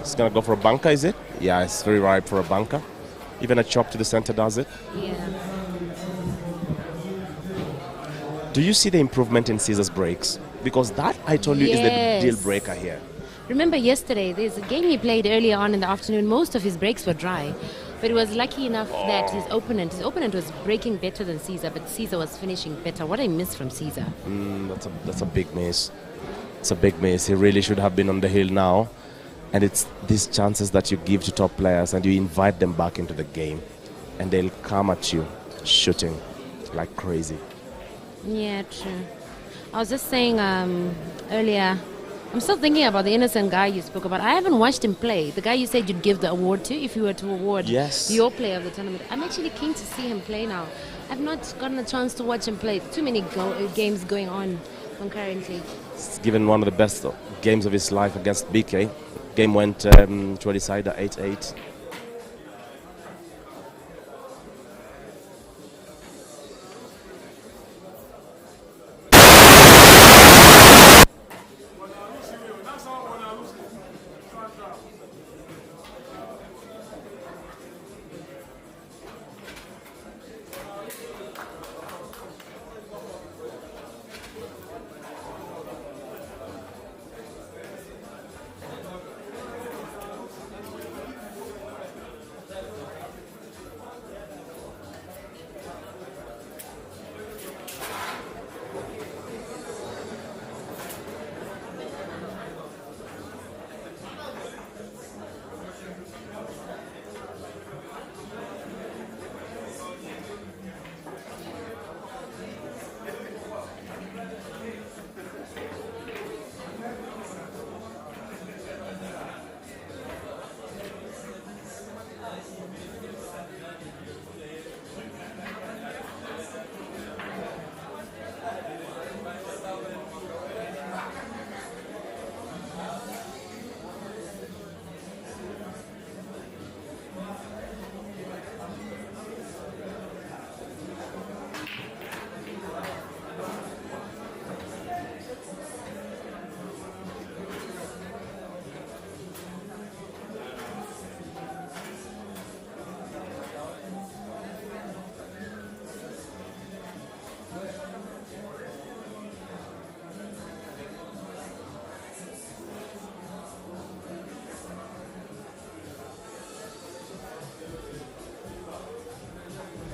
It's going to go for a bunker, is it? Yeah, it's very ripe for a bunker. Even a chop to the center does it. Yeah. Do you see the improvement in Caesar's breaks? Because that, I told you, is Yes. the deal breaker here. Remember yesterday, there's a game he played earlier on in the afternoon. Most of his breaks were dry. But he was lucky enough that his opponent was breaking better than Caesar, but Caesar was finishing better. What I miss from Caesar. That's a big miss. It's a big miss. He really should have been on the hill now. And it's these chances that you give to top players and you invite them back into the game. And they'll come at you shooting like crazy. Yeah, true. I was just saying earlier, I'm still thinking about the innocent guy you spoke about. I haven't watched him play. The guy you said you'd give the award to if you were to award Yes. your player of the tournament. I'm actually keen to see him play now. I've not gotten a chance to watch him play. Too many games going on concurrently. He's given one of the best games of his life against BK. Game went to a decider 8-8.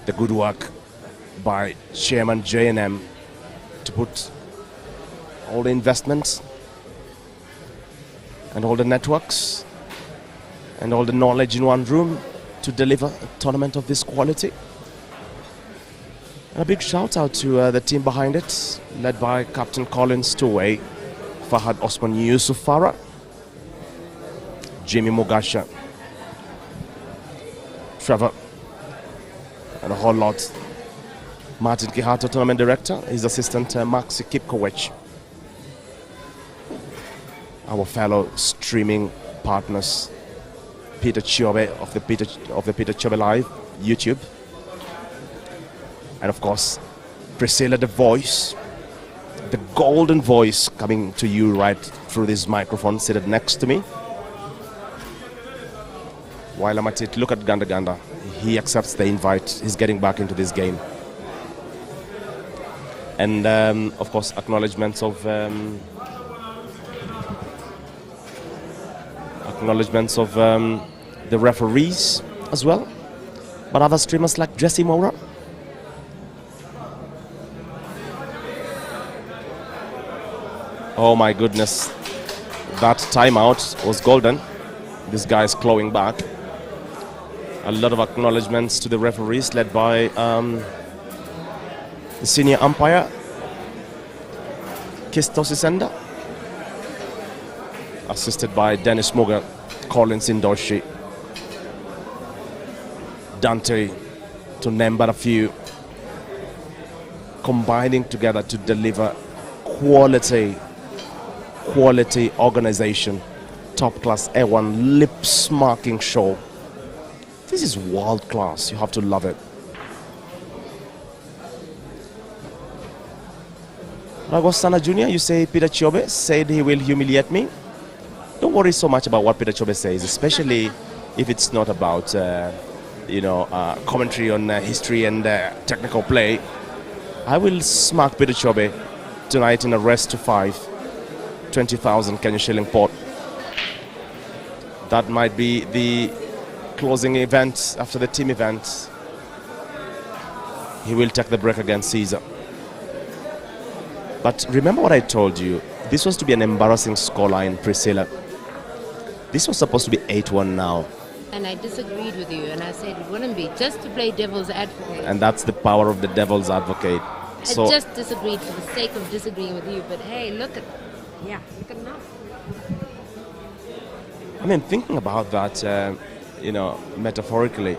The good work by Chairman J&M to put all the investments and all the networks and all the knowledge in one room to deliver a tournament of this quality. And a big shout out to the team behind it, led by Captain Colin Stoway, Fahad Osman Yusuf Farah, Jimmy Mugasha, Trevor, and a whole lot. Martin Kihato, tournament director, his assistant Maxi Kipkowicz. Our fellow streaming partners, Peter Chiobe of the Peter Chiobe Live YouTube, and of course Priscilla, the voice, the golden voice, coming to you right through this microphone, seated next to me. While I'm at it, look at Ganda Ganda. He accepts the invite. He's getting back into this game. And of course, acknowledgements of the referees as well, but other streamers like Jesse Moura. Oh my goodness, that timeout was golden. This guy is clawing back. A lot of acknowledgements to the referees, led by the senior umpire, Kisto Sisenda, assisted by Dennis Muga, Collins Indoshi, Dante, to name but a few, combining together to deliver quality organization, top class A1 lip-smacking show. This is world class. You have to love it. Ragosana Jr., you say Peter Chiobe said he will humiliate me. Don't worry so much about what Peter Chiobe says, especially if it's not about commentary on history and technical play. I will smack Peter Chobe tonight in a rest to 5. 20,000 Kenya shilling pot. That might be the closing event after the team event. He will take the break against Caesar. But remember what I told you. This was to be an embarrassing scoreline, Priscilla. This was supposed to be 8-1 now. And I disagreed with you, and I said it wouldn't be, just to play devil's advocate. And that's the power of the devil's advocate. I just disagreed for the sake of disagreeing with you, but hey, look at now. I mean, thinking about that, metaphorically,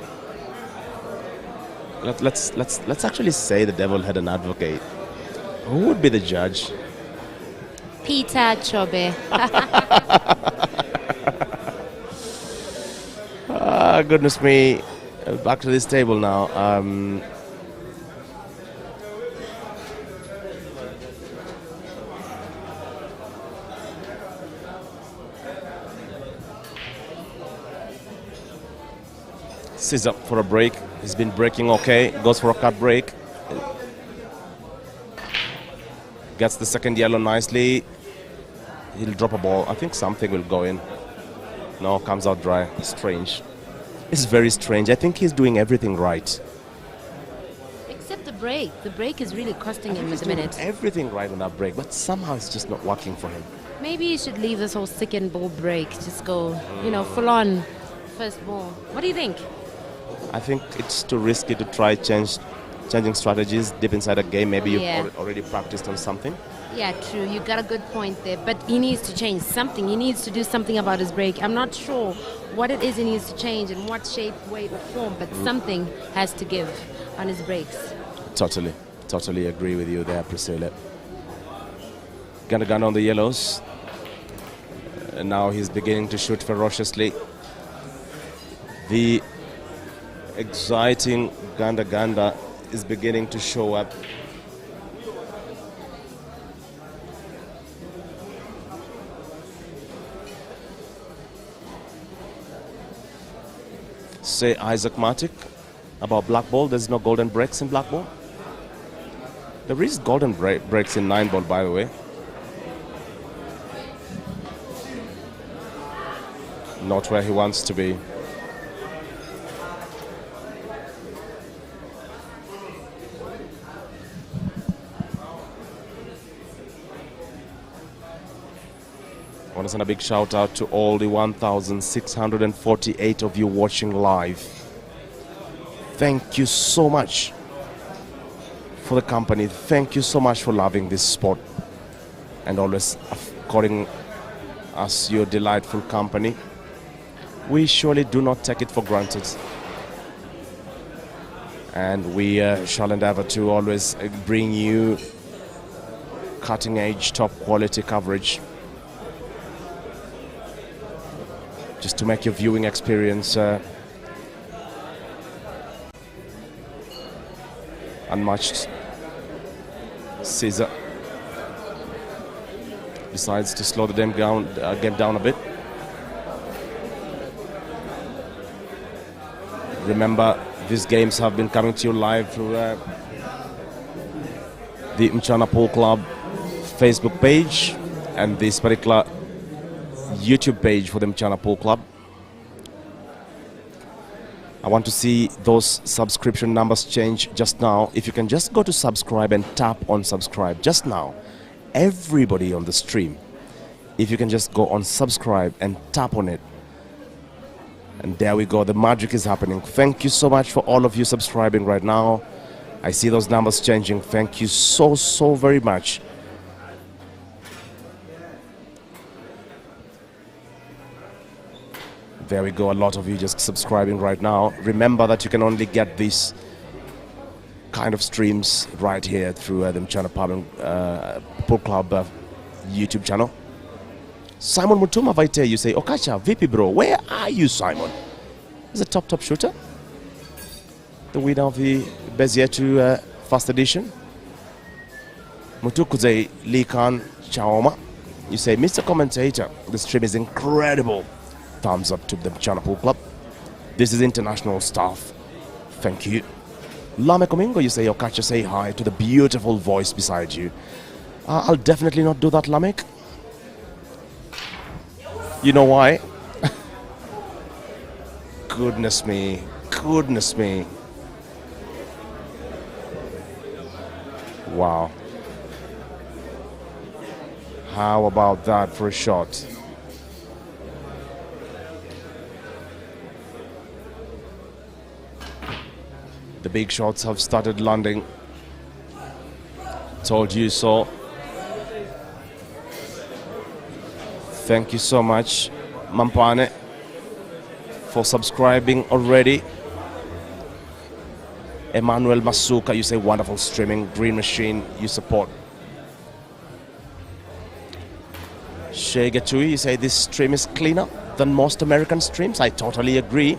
let's actually say the devil had an advocate. Who would be the judge? Peter Chobe. Goodness me. Back to this table now. Caesar for a break. He's been breaking okay. Goes for a cut break. Gets the second yellow nicely. He'll drop a ball. I think something will go in. No, comes out dry. Strange. It's very strange. I think he's doing everything right. Except the break. The break is really costing him at the minute. Everything right on that break, but somehow it's just not working for him. Maybe he should leave this whole second ball break. Just go, full on first ball. What do you think? I think it's too risky to try changing strategies deep inside a game. Maybe you've already practiced on something. Yeah, true. You got a good point there. But he needs to change something. He needs to do something about his break. I'm not sure what it is he needs to change and what shape, weight, or form, but something has to give on his breaks. Totally agree with you there, Priscilla. Gonna gun on the yellows. And now he's beginning to shoot ferociously. The exciting Ganda is beginning to show up. Say Isaac Matic about black ball. There's no golden breaks in black ball. There is golden breaks in 9 ball, by the way. Not where he wants to be. I want to send a big shout out to all the 1,648 of you watching live. Thank you so much for the company. Thank you so much for loving this sport and always according us your delightful company. We surely do not take it for granted. And we shall endeavor to always bring you cutting edge, top quality coverage. Just to make your viewing experience unmatched. Caesar decides to slow the game down a bit. Remember, these games have been coming to you live through the Mchana Pool Club Facebook page and this particular YouTube page for the Mchana Pool Club. I want to see those subscription numbers change just now. If you can just go to subscribe and tap on subscribe just now. Everybody on the stream, if you can just go on subscribe and tap on it. And there we go. The magic is happening. Thank you so much for all of you subscribing right now. I see those numbers changing. Thank you so very much. There we go, a lot of you just subscribing right now. Remember that you can only get these kind of streams right here through the Mchana Pool Club YouTube channel. Simon Mutuma Vaite, you say, Okacha, VP bro, where are you, Simon? He's a top shooter. The winner of the Bezietu first edition. Mutukuze Likan Chaoma, you say, Mr. Commentator, the stream is incredible. Thumbs up to the Mchana Pool Club. This is international staff. Thank you. Lame Komingo, you say, Okacha, say hi to the beautiful voice beside you. I'll definitely not do that, Lamek. You know why? Goodness me. Goodness me. Wow. How about that for a shot? The big shots have started landing. Told you so. Thank you so much, Mampane, for subscribing already. Emmanuel Masuka, you say wonderful streaming. Green Machine, you support. Shay Gatui, you say this stream is cleaner than most American streams. I totally agree.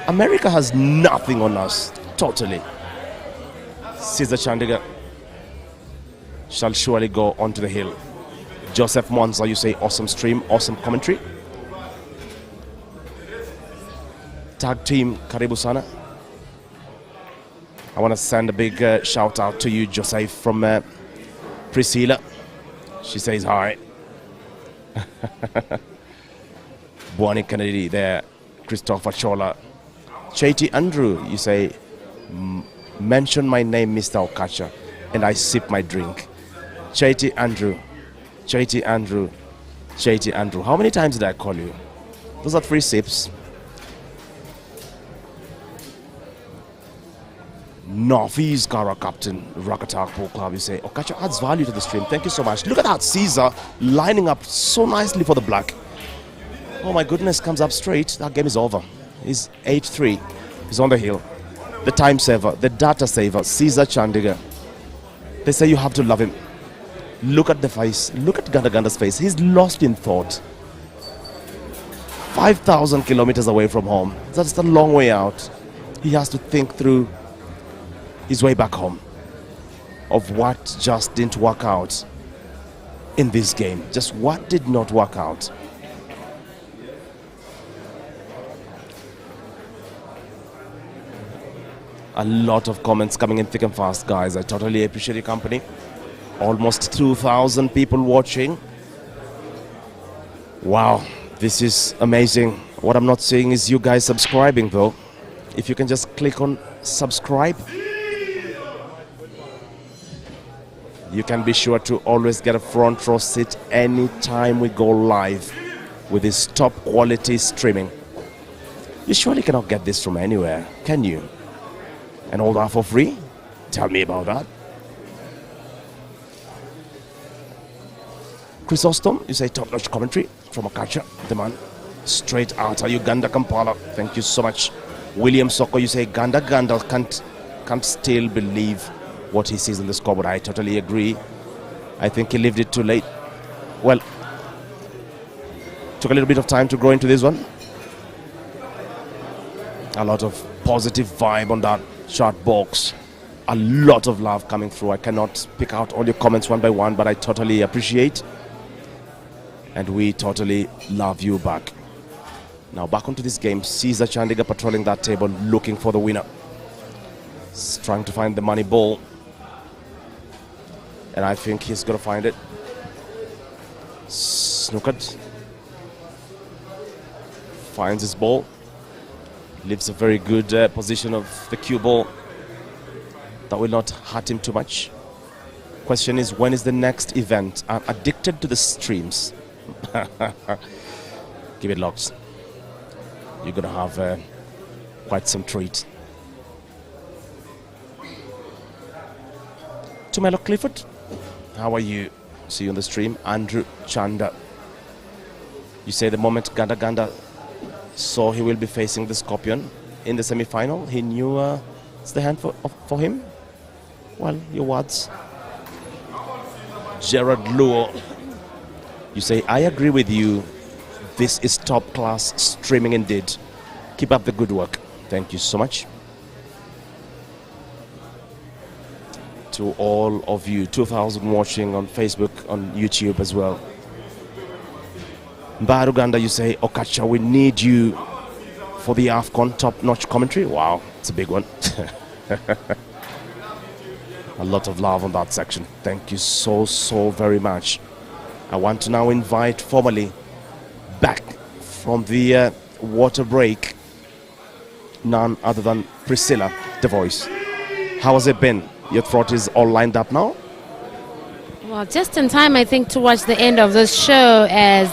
America has nothing on us. Totally. Caesar Chandigarh shall surely go onto the hill. Joseph Monza, you say awesome stream, awesome commentary. Tag team, karibu sana. I want to send a big shout out to you, Joseph, from Priscilla. She says hi. Buoni Kennedy there. Christopher Chola. Chaiti Andrew, you say, mention my name, Mr. Okacha, and I sip my drink. Chaiti Andrew. Chaiti Andrew. Chaiti Andrew. How many times did I call you? Those are 3 sips. Northeast Gara Captain, Rakatak Pool Club, you say, Okacha adds value to the stream. Thank you so much. Look at that, Caesar lining up so nicely for the black. Oh my goodness, comes up straight. That game is over. He's 8-3. He's on the hill. The time saver, the data saver, Caesar Chandigarh. They say you have to love him. Look at the face. Look at Ganda Ganda's face. He's lost in thought. 5,000 kilometers away from home. That's a long way out. He has to think through his way back home of what just didn't work out in this game. Just what did not work out. A lot of comments coming in thick and fast, guys. I totally appreciate your company. Almost 2,000 people watching. Wow, this is amazing. What I'm not seeing is you guys subscribing, though. If you can just click on subscribe, you can be sure to always get a front row seat anytime we go live with this top quality streaming. You surely cannot get this from anywhere, can you? And all that for free? Tell me about that. Chrysostom, you say top-notch commentary from Okacha, the man straight out of Uganda, Kampala. Thank you so much. William Soko, you say Ganda can't still believe what he sees on the scoreboard. I totally agree. I think he lived it too late. Well, took a little bit of time to grow into this one. A lot of positive vibe on that chat box. A lot of love coming through. I cannot pick out all your comments one by one, but I totally appreciate. And we totally love you back. Now back onto this game. Caesar Chandigarh patrolling that table, looking for the winner. He's trying to find the money ball. And I think he's going to find it. Snookered. Finds his ball. Leaves a very good position of the cue ball. That will not hurt him too much. Question is, when is the next event? I'm addicted to the streams. Give it lots. You're going to have quite some treat. Tumelo Clifford, how are you? See you on the stream. Andrew Chanda. You say the moment Ganda saw he will be facing the Scorpion in the semi-final, he knew it's the hand for him? Well, your words. Gerard Luo. You say, I agree with you. This is top-class streaming indeed. Keep up the good work. Thank you so much. To all of you, 2,000 watching on Facebook, on YouTube as well. Mbaruganda, you say, Okacha, we need you for the AFCON top-notch commentary. Wow, it's a big one. A lot of love on that section. Thank you so very much. I want to now invite formally back from the water break none other than Priscilla, the voice. How has it been? Your throat is all lined up now? Well, just in time, I think, to watch the end of this show as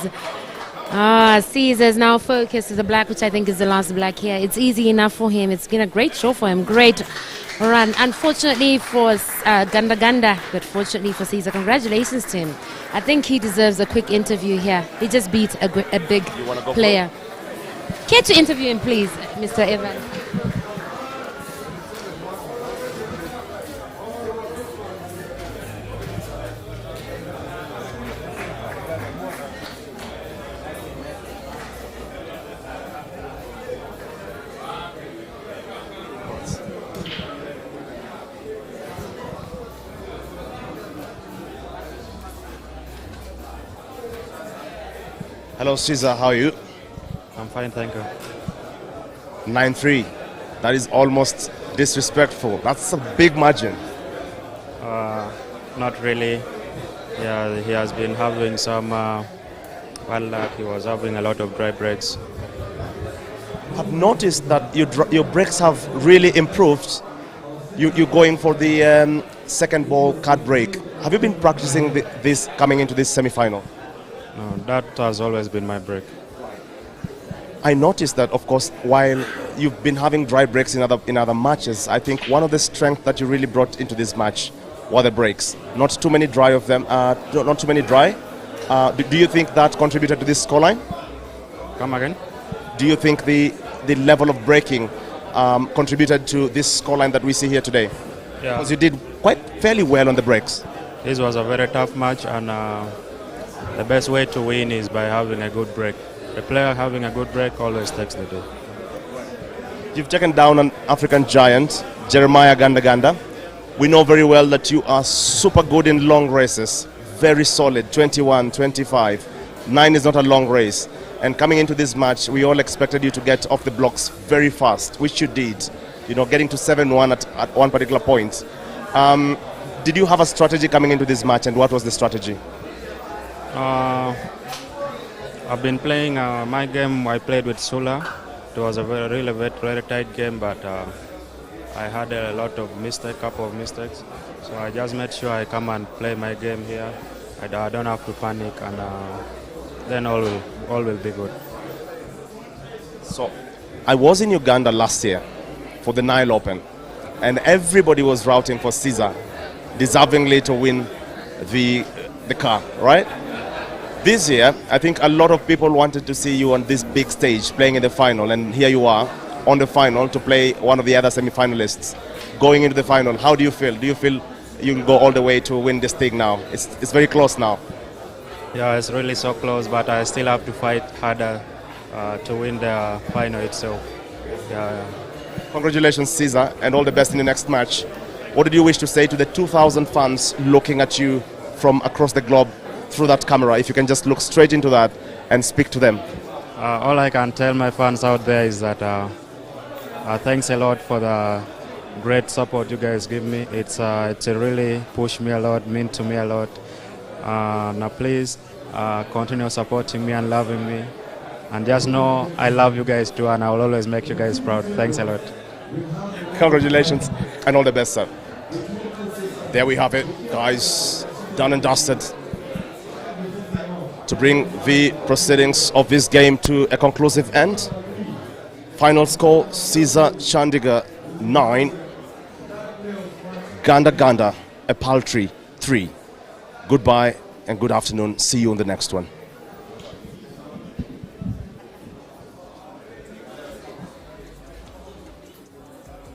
Caesar's now focused as a black, which I think is the last black here. It's easy enough for him. It's been a great show for him. Great run. Unfortunately for Ganda Ganda, but fortunately for Caesar, congratulations to him. I think he deserves a quick interview here. He just beat a big player. Care to interview him, please, Mr. Evan? Hello, Caesar. How are you? I'm fine, thank you. 9-3. That is almost disrespectful. That's a big margin. Not really. Yeah, he has been having some bad luck. He was having a lot of dry breaks. I've noticed that your breaks have really improved. You're going for the second ball cut break. Have you been practicing this coming into this semi-final? No, that has always been my break. I noticed that, of course, while you've been having dry breaks in other matches, I think one of the strengths that you really brought into this match were the breaks. Not too many dry of them. Not too many dry. Do you think that contributed to this scoreline? Come again? Do you think the level of breaking contributed to this scoreline that we see here today? Yeah. Because you did quite fairly well on the breaks. This was a very tough match, and the best way to win is by having a good break. The player having a good break always takes the day. You've taken down an African giant, Jeremiah Ganda Ganda. We know very well that you are super good in long races. Very solid, 21, 25. 9 is not a long race. And coming into this match, we all expected you to get off the blocks very fast, which you did. You know, getting to 7-1 at one particular point. Did you have a strategy coming into this match, and what was the strategy? I've been playing my game. I played with Sula. It was a very tight game, but I had a lot of couple of mistakes. So I just made sure I come and play my game here. I don't have to panic, and then all will be good. So, I was in Uganda last year for the Nile Open, and everybody was rooting for Caesar, deservingly to win the car, right? This year, I think a lot of people wanted to see you on this big stage playing in the final, and here you are on the final to play one of the other semi-finalists. Going into the final, how do you feel? Do you feel you'll go all the way to win this thing now? It's very close now. Yeah, it's really so close, but I still have to fight harder to win the final itself. Yeah. Congratulations, Caesar, and all the best in the next match. What did you wish to say to the 2,000 fans looking at you from across the globe through that camera? If you can just look straight into that and speak to them. All I can tell my fans out there is that thanks a lot for the great support you guys give me. It's really pushed me a lot, mean to me a lot. Now please continue supporting me and loving me, and just know I love you guys too, and I will always make you guys proud. Thanks a lot. Congratulations and all the best, sir. There we have it, guys, done and dusted. To bring the proceedings of this game to a conclusive end. Final score, Caesar Chandigarh 9, Ganda Ganda, a paltry 3. Goodbye and good afternoon. See you in the next one.